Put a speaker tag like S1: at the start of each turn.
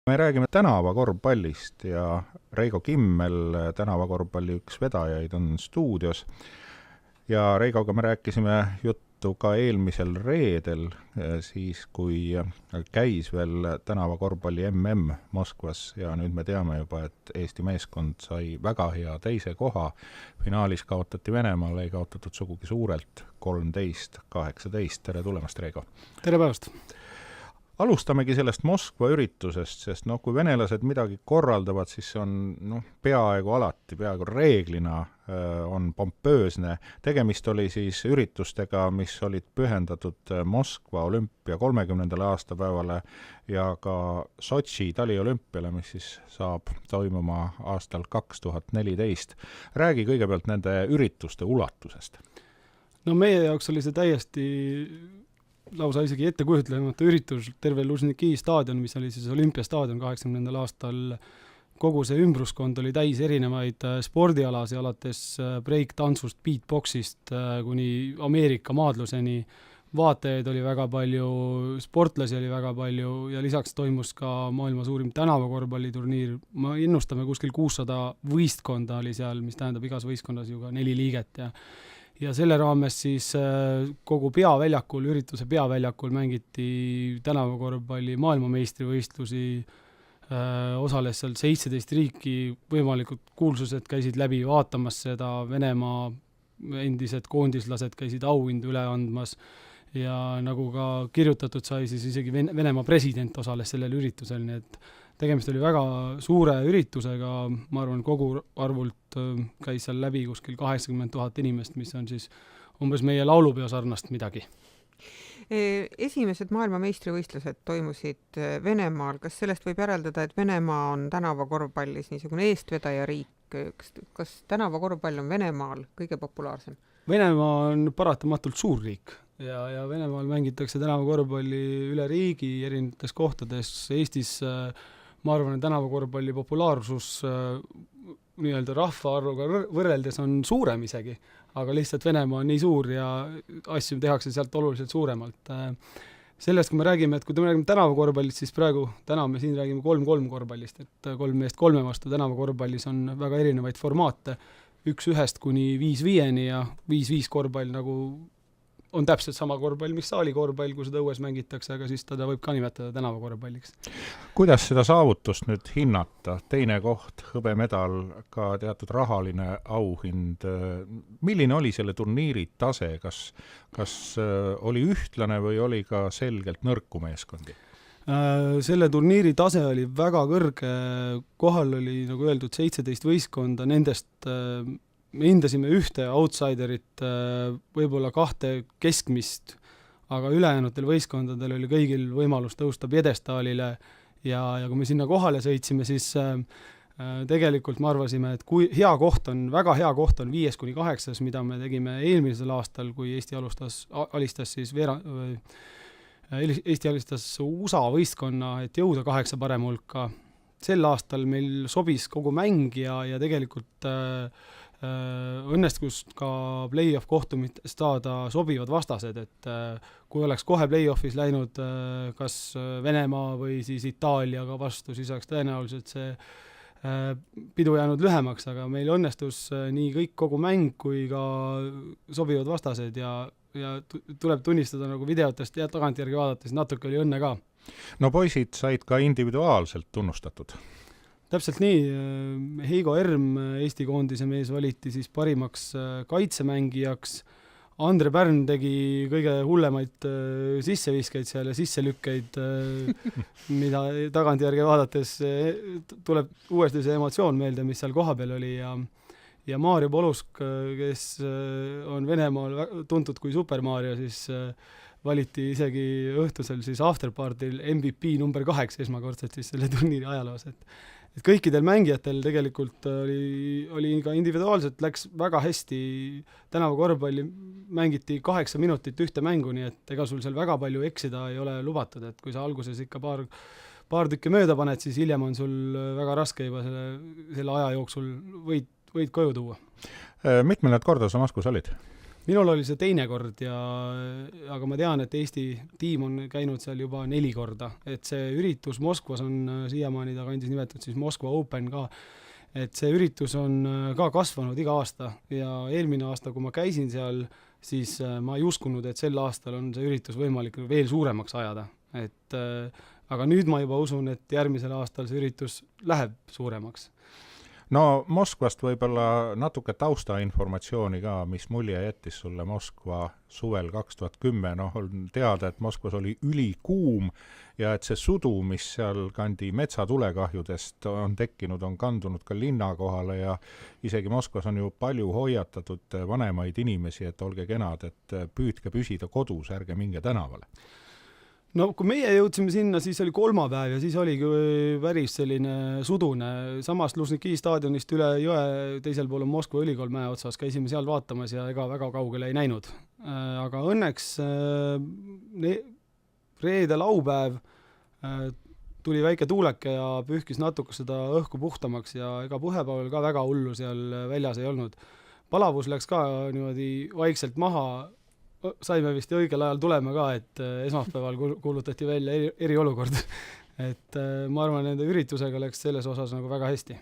S1: Me räägime tänavakorvpallist ja Reigo Kimmel, tänavakorvpalli üks vedajaid, on stuudios. Ja Reigoga me rääkisime juttu ka eelmisel reedel, siis kui käis veel tänavakorvpalli MM Moskvas ja nüüd me teame juba, et Eesti meeskond sai väga hea teise koha. Finaalis kaotati Venemaale, ei kaotatud sugugi suurelt, 13-18. Tere tulemast, Reigo!
S2: Tere päevast!
S1: Alustamegi sellest Moskva üritusest, sest kui venelased midagi korraldavad, siis see on peaaegu alati, peaaegu reeglina on pompöösne. Tegemist oli siis üritustega, mis olid pühendatud Moskva olümpia 30. aastapäevale ja ka Sotši taliolümpiale, mis siis saab toimuma aastal 2014. Räägi kõigepealt nende ürituste ulatusest.
S2: Meie jaoks oli see täiesti lausa isegi ettekujutlemata üritus, terve Lužniki staadion, mis oli siis olümpiastaadion 80. aastal. Kogu see ümbruskond oli täis erinevaid spordialasi, alates break-tantsust, beatboxist kuni Ameerika maadluseni. Vaatajaid oli väga palju, sportlasi oli väga palju ja lisaks toimus ka maailma suurim tänavakorvpalliturniir. Ma ennustame kuskil 600 võistkonda oli seal, mis tähendab igas võistkondas ju ka 4 liiget ja selle raames siis kogu ürituse peaväljakul mängiti tänavakorvpalli maailmameistrivõistlusi, osales seal 17 riiki, võimalikud kuulsused käisid läbi vaatamas seda, Venemaa endised koondislased käisid auhindu üle andmas ja nagu ka kirjutatud sai, siis isegi Venemaa president osales sellel üritusel, nii et tegemist oli väga suure üritusega, ma arvan, kogu arvult käis seal läbi kuskil 80 000 inimest, mis on siis umbes meie laulupeo sarnast midagi.
S3: Esimesed maailmameistrivõistlused toimusid Venemaal. Kas sellest võib järeldada, et Venemaa on tänavakorvpallis niisugune eestvedaja riik? Kas tänavakorvpall on Venemaal kõige populaarsem?
S2: Venemaa on paratamatult suur riik ja Venemaal mängitakse tänavakorvpalli üle riigi erinevates kohtades. Eestis ma arvan, et tänavakorvpalli populaarsus nii-öelda rahvaarvuga võrreldes on suurem isegi, aga lihtsalt Venemaa on nii suur ja asju tehakse sealt oluliselt suuremalt. Sellest, kui me räägime tänavakorvpallist, siis täna me siin räägime 3-3 korvpallist, et 3 meest 3 vastu. Tänavakorvpallis on väga erinevaid formaate, 1-1 kuni 5-5 ja 5-5 korvpall nagu on täpselt sama korvpall, mis saali korvpall, kui seda õues mängitakse, aga siis teda võib ka nimetada tänavakorvpalliks.
S1: Kuidas seda saavutust nüüd hinnata? Teine koht, hõbemedal, ka teatud rahaline auhind. Milline oli selle turniiri tase? Kas oli ühtlane või oli ka selgelt nõrku meeskondi?
S2: Selle turniiri tase oli väga kõrge. Kohal oli, nagu öeldud, 17 võistkonda, nendest me hindasime ühte outsiderit, võib-olla 2 keskmist, aga ülejäänutel võistkondadel oli kõigil võimalus tõusta pjedestaalile ja kui me sinna kohale sõitsime, siis tegelikult me arvasime, et kui väga hea koht on 5-8, mida me tegime eelmisel aastal, kui Eesti alistas USA võistkonna, et jõuda 8 parem hulka. Sel aastal meil sobis kogu mäng ja tegelikult õnnestus ka play-off kohtumist saada sobivad vastased, et kui oleks kohe play-offis läinud kas Venemaa või siis Itaaliaga vastu, siis oleks tõenäoliselt see pidu jäänud lühemaks, aga meil õnnestus nii kogu mäng kui ka sobivad vastased ja tuleb tunnistada nagu videotest ja tagantjärgi vaadates, natuke oli õnne ka.
S1: Poisid said ka individuaalselt tunnustatud.
S2: Täpselt nii, Heigo Erm, Eesti koondise mees, valiti siis parimaks kaitsemängijaks. Andre Pärn tegi kõige hullemaid sisseviskeid seal ja sisselükkeid, mida tagantjärgi vaadates tuleb uuesti see emotsioon meelde, mis seal kohapeal oli ja Maarja Polusk, kes on Venemaal tuntud kui Super Mario, siis valiti isegi õhtusel siis afterpartil MVP number 8 esmakordselt siis selle turniiri ajaloos, et kõikidel mängijatel tegelikult oli ka individuaalselt, läks väga hästi. Tänavakorvpalli mängiti 8 minutit ühte mängu, nii et ega sul seal väga palju eksida ei ole lubatud, et kui sa alguses ikka paar tükki mööda paned, siis hiljem on sul väga raske juba selle aja jooksul võid koju tuua.
S1: Mitmendat korda sa Moskvas olid?
S2: minul oli see teine kord aga ma tean, et Eesti tiim on käinud seal juba 4 korda, et see üritus Moskvas on siiamaani ta kandis nimetatud siis Moskva Open ka, et see üritus on ka kasvanud iga aasta ja eelmine aasta, kui ma käisin seal, siis ma ei uskunud, et sel aastal on see üritus võimalik veel suuremaks ajada, et aga nüüd ma juba usun, et järgmisel aastal see üritus läheb suuremaks.
S1: No Moskvast võib-olla natuke taustainformatsiooni ka, mis mulje jättis sulle Moskva suvel 2010, on teada, et Moskvas oli ülikuum ja et see sudu, mis seal kandi metsatulekahjudest on tekkinud, on kandunud ka linna kohale ja isegi Moskvas on ju palju hoiatatud vanemaid inimesi, et olge kenad, et püüdke püsida kodus, ärge minge tänavale.
S2: No kui meie jõudsime sinna, siis oli kolmapäev ja siis oligi päris selline sudune. Samast Lužniki staadionist üle jõe teisel pool on Moskva ülikool mäe otsas, käisime seal vaatamas ja ega väga kaugele ei näinud. Aga õnneks reede laupäev tuli väike tuuleke ja pühkis natuke seda õhku puhtamaks ja ega puhepäeval ka väga hullu seal väljas ei olnud. Palavus läks ka niimoodi vaikselt maha, saime vist õigel ajal tulema ka, et esmaspäeval kuulutati välja eriolukord. Et ma arvan, nende üritusega läks selles osas nagu väga hästi.